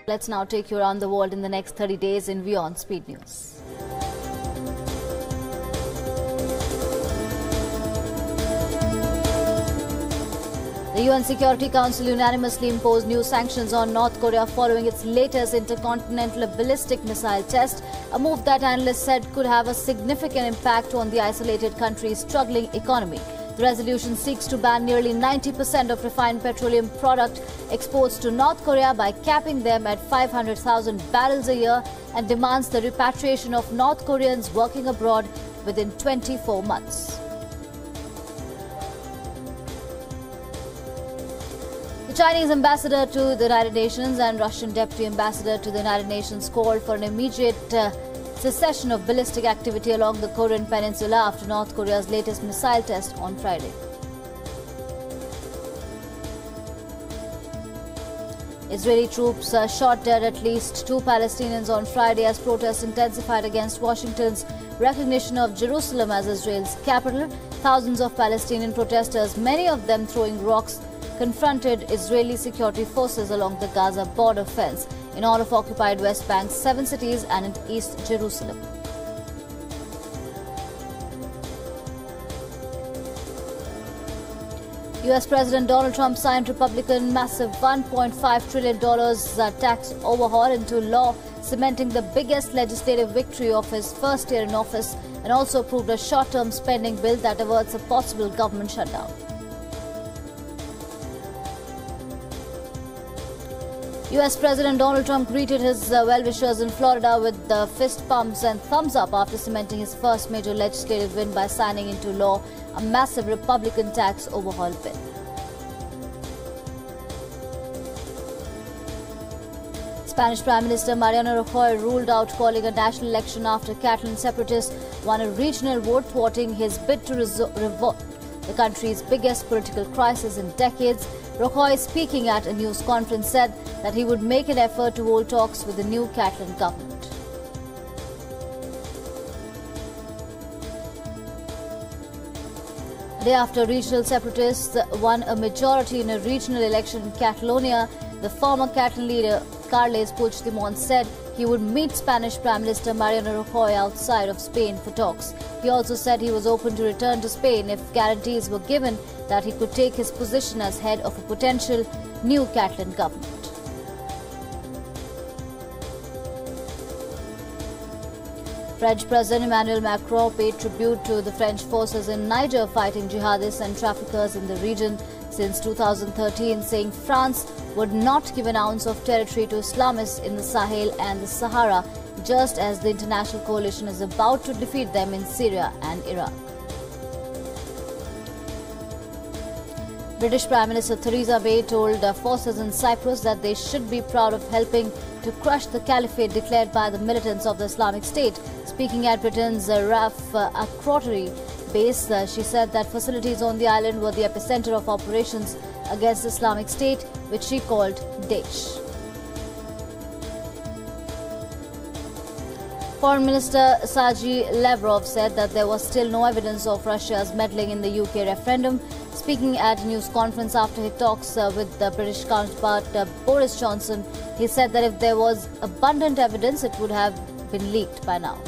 Let's now take you around the world in the next 30 days in Wion Speed News. The UN Security Council unanimously imposed new sanctions on North Korea following its latest intercontinental ballistic missile test, a move that analysts said could have a significant impact on the isolated country's struggling economy. The resolution seeks to ban nearly 90% of refined petroleum product exports to North Korea by capping them at 500,000 barrels a year and demands the repatriation of North Koreans working abroad within 24 months. The Chinese ambassador to the United Nations and Russian deputy ambassador to the United Nations called for an immediate cessation of ballistic activity along the Korean peninsula after North Korea's latest missile test on Friday. Israeli troops shot dead at least 2 Palestinians on Friday as protests intensified against Washington's recognition of Jerusalem as Israel's capital. Thousands of Palestinian protesters, many of them throwing rocks, confronted Israeli security forces along the Gaza border fence in all of occupied West Bank's 7 cities and in East Jerusalem. US President Donald Trump signed Republican massive $1.5 trillion tax overhaul into law, cementing the biggest legislative victory of his first year in office, and also approved a short-term spending bill that averts a possible government shutdown. US President Donald Trump greeted his well-wishers in Florida with fist pumps and thumbs up after cementing his first major legislative win by signing into law a massive Republican tax overhaul bill. Spanish Prime Minister Mariano Rajoy ruled out calling a national election after Catalan separatists won a regional vote, thwarting his bid to revolt the country's biggest political crisis in decades. Rajoy, speaking at a news conference, said that he would make an effort to hold talks with the new Catalan government. A day after regional separatists won a majority in a regional election in Catalonia, the former Catalan leader Carles Puigdemont said he would meet Spanish Prime Minister Mariano Rajoy outside of Spain for talks. He also said he was open to return to Spain if guarantees were given that he could take his position as head of a potential new Catalan government. French President Emmanuel Macron paid tribute to the French forces in Niger fighting jihadists and traffickers in the region since 2013, saying France would not give an ounce of territory to Islamists in the Sahel and the Sahara, just as the international coalition is about to defeat them in Syria and Iraq. British Prime Minister Theresa May told forces in Cyprus that they should be proud of helping to crush the caliphate declared by the militants of the Islamic State. Speaking at Britain's Raf Akrotiri base, she said that facilities on the island were the epicenter of operations against Islamic State, which she called Daesh. Foreign Minister Sergei Lavrov said that there was still no evidence of Russia's meddling in the UK referendum. Speaking at a news conference after his talks with the British counterpart Boris Johnson, he said that if there was abundant evidence, it would have been leaked by now.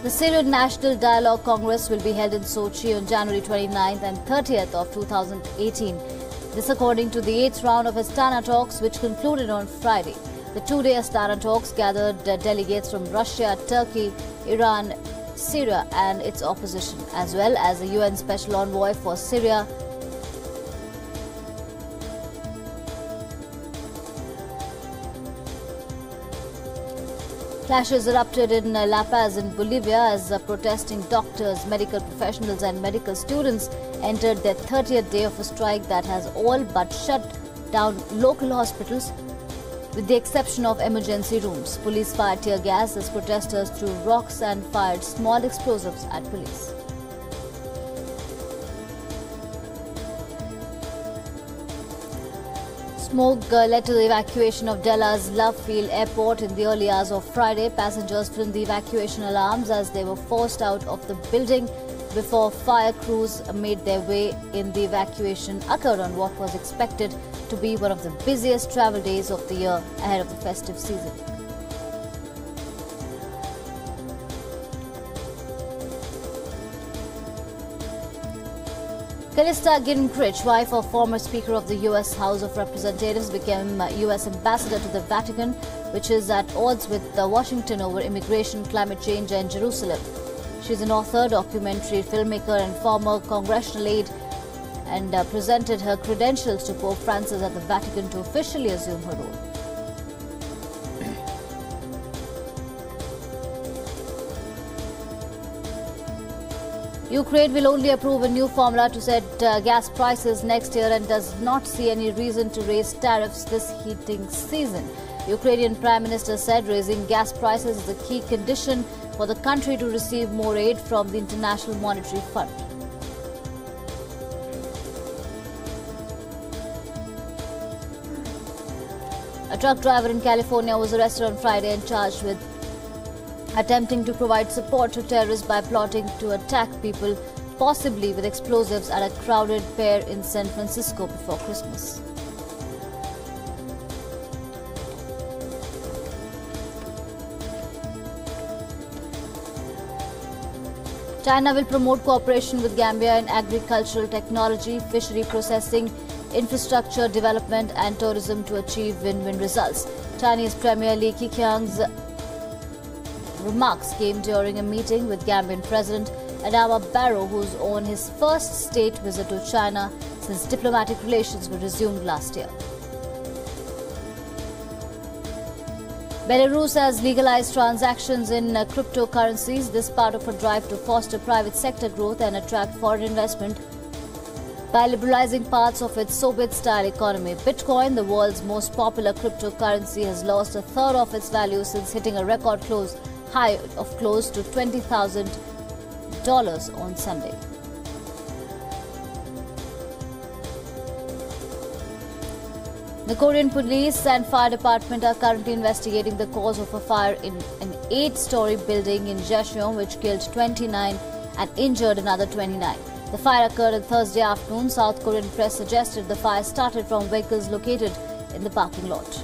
The Syrian National Dialogue Congress will be held in Sochi on January 29th and 30th of 2018. This according to the 8th round of Astana talks, which concluded on Friday. The 2-day Astana talks gathered delegates from Russia, Turkey, Iran, Syria and its opposition, as well as the UN Special Envoy for Syria, Clashes erupted in La Paz in Bolivia as protesting doctors, medical professionals and medical students entered their 30th day of a strike that has all but shut down local hospitals with the exception of emergency rooms. Police fired tear gas as protesters threw rocks and fired small explosives at police. Smoke led to the evacuation of Della's Love Field Airport in the early hours of Friday. Passengers filmed the evacuation alarms as they were forced out of the building. before fire crews made their way in. The evacuation occurred on what was expected to be one of the busiest travel days of the year ahead of the festive season. Callista Gingrich, wife of former Speaker of the U.S. House of Representatives, became U.S. ambassador to the Vatican, which is at odds with Washington over immigration, climate change and Jerusalem. She is an author, documentary filmmaker and former congressional aide, and presented her credentials to Pope Francis at the Vatican to officially assume her role. Ukraine will only approve a new formula to set gas prices next year and does not see any reason to raise tariffs this heating season. Ukrainian Prime Minister said raising gas prices is a key condition for the country to receive more aid from the International Monetary Fund. A truck driver in California was arrested on Friday and charged with attempting to provide support to terrorists by plotting to attack people, possibly with explosives, at a crowded pier in San Francisco before Christmas. China will promote cooperation with Gambia in agricultural technology, fishery processing, infrastructure development and tourism to achieve win-win results. Chinese Premier Li Keqiang's remarks came during a meeting with Gambian President Adama Barrow, who's on his first state visit to China since diplomatic relations were resumed last year. Belarus has legalized transactions in cryptocurrencies. This part of a drive to foster private sector growth and attract foreign investment by liberalizing parts of its Soviet-style economy. Bitcoin, the world's most popular cryptocurrency, has lost a third of its value since hitting a record high of close to $20,000 on Sunday. The Korean police and fire department are currently investigating the cause of a fire in an 8-story building in Jecheon, which killed 29 and injured another 29. The fire occurred on Thursday afternoon. South Korean press suggested the fire started from vehicles located in the parking lot.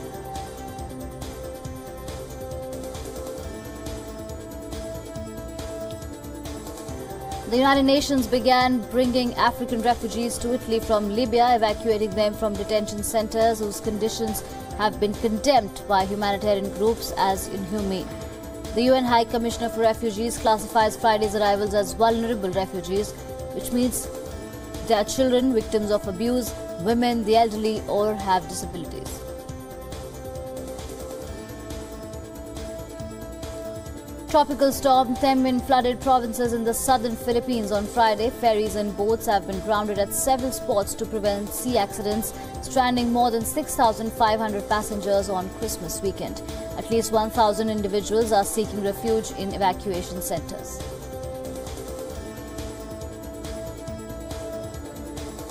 The United Nations began bringing African refugees to Italy from Libya, evacuating them from detention centres whose conditions have been condemned by humanitarian groups as inhumane. The UN High Commissioner for Refugees classifies Friday's arrivals as vulnerable refugees, which means they are children, victims of abuse, women, the elderly, or have disabilities. Tropical storm Themin flooded provinces in the southern Philippines on Friday. Ferries and boats have been grounded at several spots to prevent sea accidents, stranding more than 6,500 passengers on Christmas weekend. At least 1,000 individuals are seeking refuge in evacuation centres.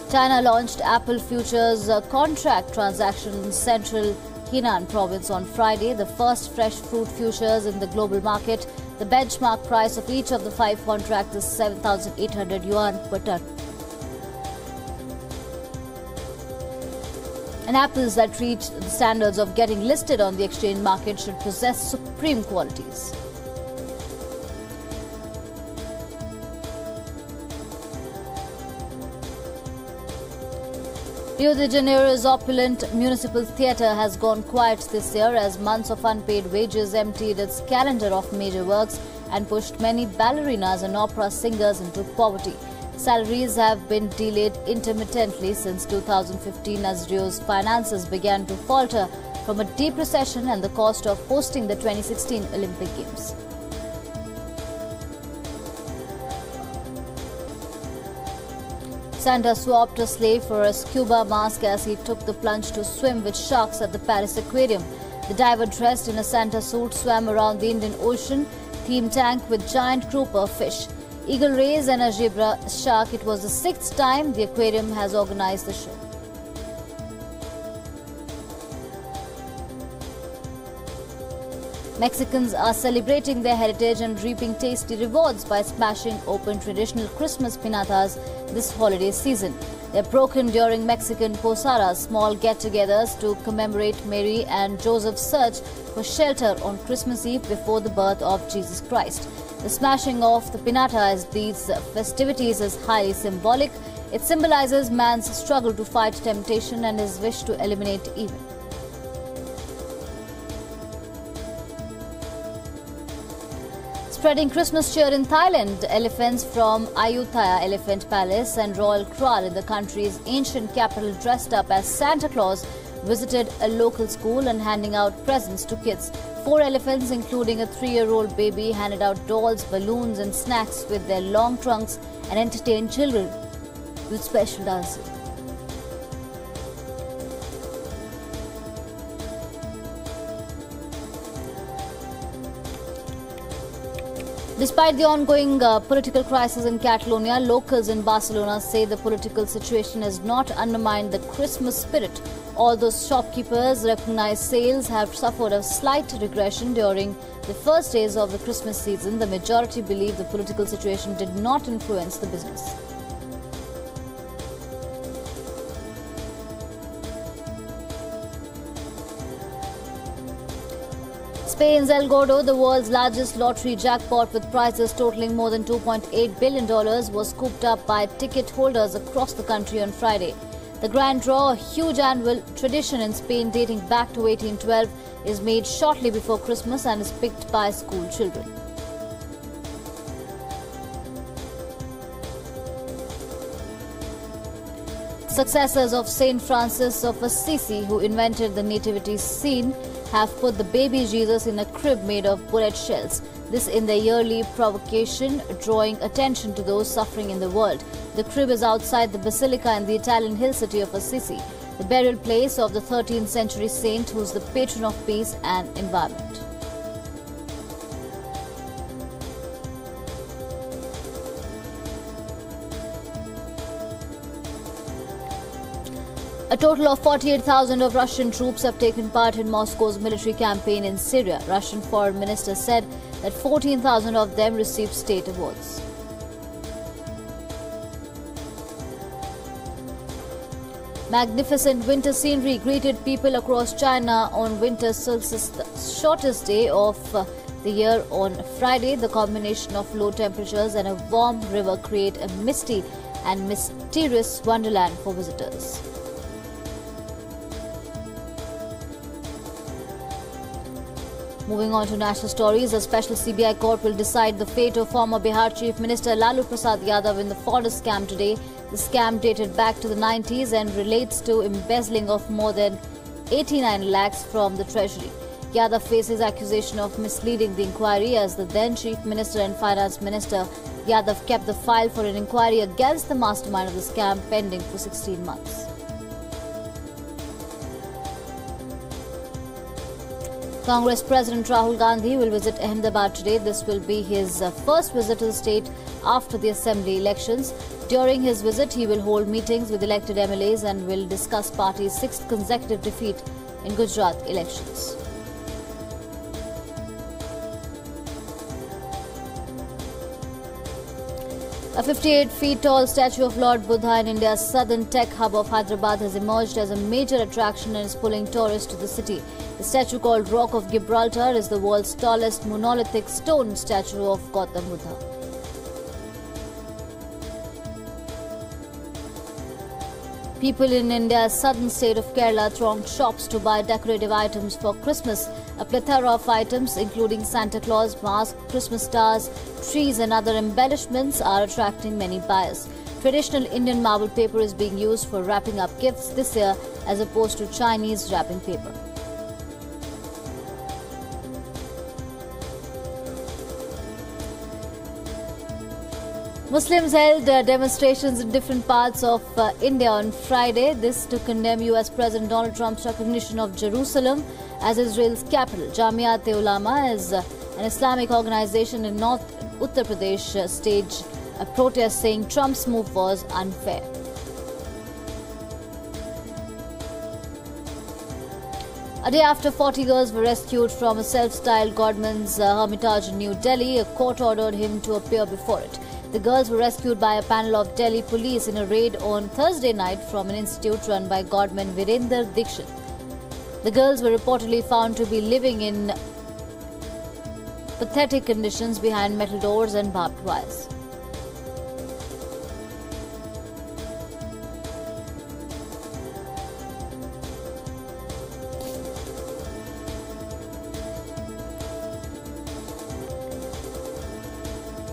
China launched Apple futures contract transaction in central Henan province on Friday, the first fresh fruit futures in the global market. The benchmark price of each of the 5 contracts is 7,800 yuan per ton. And apples that reach the standards of getting listed on the exchange market should possess supreme qualities. Rio de Janeiro's opulent municipal theatre has gone quiet this year as months of unpaid wages emptied its calendar of major works and pushed many ballerinas and opera singers into poverty. Salaries have been delayed intermittently since 2015 as Rio's finances began to falter from a deep recession and the cost of hosting the 2016 Olympic Games. Santa swapped a slave for a scuba mask as he took the plunge to swim with sharks at the Paris Aquarium. The diver, dressed in a Santa suit, swam around the Indian Ocean themed tank with giant grouper fish, eagle rays and a zebra shark. It was the 6th time the aquarium has organized the show. Mexicans are celebrating their heritage and reaping tasty rewards by smashing open traditional Christmas piñatas this holiday season. They're broken during Mexican Posadas, small get-togethers to commemorate Mary and Joseph's search for shelter on Christmas Eve before the birth of Jesus Christ. The smashing of the piñata as these festivities is highly symbolic. It symbolizes man's struggle to fight temptation and his wish to eliminate evil. Spreading Christmas cheer in Thailand, elephants from Ayutthaya Elephant Palace and Royal Kral in the country's ancient capital dressed up as Santa Claus visited a local school and handing out presents to kids. 4 elephants, including a 3-year-old baby, handed out dolls, balloons and snacks with their long trunks and entertained children with special dancing. Despite the ongoing political crisis in Catalonia, locals in Barcelona say the political situation has not undermined the Christmas spirit. Although shopkeepers recognize sales have suffered a slight regression during the first days of the Christmas season, the majority believe the political situation did not influence the business. Spain's El Gordo, the world's largest lottery jackpot with prizes totaling more than $2.8 billion, was scooped up by ticket holders across the country on Friday. The Grand Draw, a huge annual tradition in Spain dating back to 1812, is made shortly before Christmas and is picked by school children. Successors of Saint Francis of Assisi, who invented the nativity scene, have put the baby Jesus in a crib made of bullet shells. This in their yearly provocation, drawing attention to those suffering in the world. The crib is outside the basilica in the Italian hill city of Assisi, the burial place of the 13th century saint who is the patron of peace and environment. A total of 48,000 of Russian troops have taken part in Moscow's military campaign in Syria. Russian foreign minister said that 14,000 of them received state awards. Magnificent winter scenery greeted people across China on winter solstice, the shortest day of the year on Friday. The combination of low temperatures and a warm river create a misty and mysterious wonderland for visitors. Moving on to national stories, a special CBI court will decide the fate of former Bihar Chief Minister Lalu Prasad Yadav in the forest scam today. The scam dated back to the 90s and relates to embezzling of more than 89 lakhs from the treasury. Yadav faces accusation of misleading the inquiry as the then Chief Minister and Finance Minister. Yadav kept the file for an inquiry against the mastermind of the scam pending for 16 months. Congress President Rahul Gandhi will visit Ahmedabad today. This will be his first visit to the state after the assembly elections. During his visit, he will hold meetings with elected MLAs and will discuss party's 6th consecutive defeat in Gujarat elections. A 58 feet tall statue of Lord Buddha in India's southern tech hub of Hyderabad has emerged as a major attraction and is pulling tourists to the city. The statue, called Rock of Gibraltar, is the world's tallest monolithic stone statue of Gautam Buddha. People in India's southern state of Kerala thronged shops to buy decorative items for Christmas. A plethora of items, including Santa Claus, masks, Christmas stars, trees and other embellishments, are attracting many buyers. Traditional Indian marble paper is being used for wrapping up gifts this year as opposed to Chinese wrapping paper. Muslims held demonstrations in different parts of India on Friday. This to condemn US President Donald Trump's recognition of Jerusalem as Israel's capital. Jamiat-e-Ulama is an Islamic organization in North Uttar Pradesh staged a protest saying Trump's move was unfair. A day after 40 girls were rescued from a self-styled Godman's hermitage in New Delhi, a court ordered him to appear before it. The girls were rescued by a panel of Delhi police in a raid on Thursday night from an institute run by Godman Virender Dikshit. The girls were reportedly found to be living in pathetic conditions behind metal doors and barbed wires.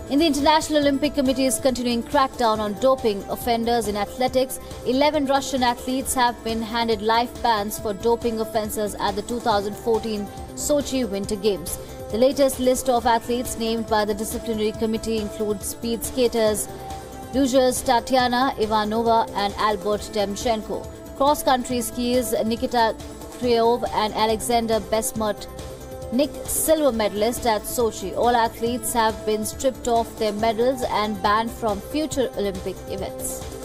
In the International Olympic Committee's continuing crackdown on doping offenders in athletics, 11 Russian athletes have been handed life bans for doping offences at the 2014 Sochi Winter Games. The latest list of athletes named by the disciplinary committee includes speed skaters Lujas Tatiana Ivanova and Albert Demchenko, cross-country skiers Nikita Kryov and Alexander Besmert, Nick, silver medalist at Sochi. All athletes have been stripped of their medals and banned from future Olympic events.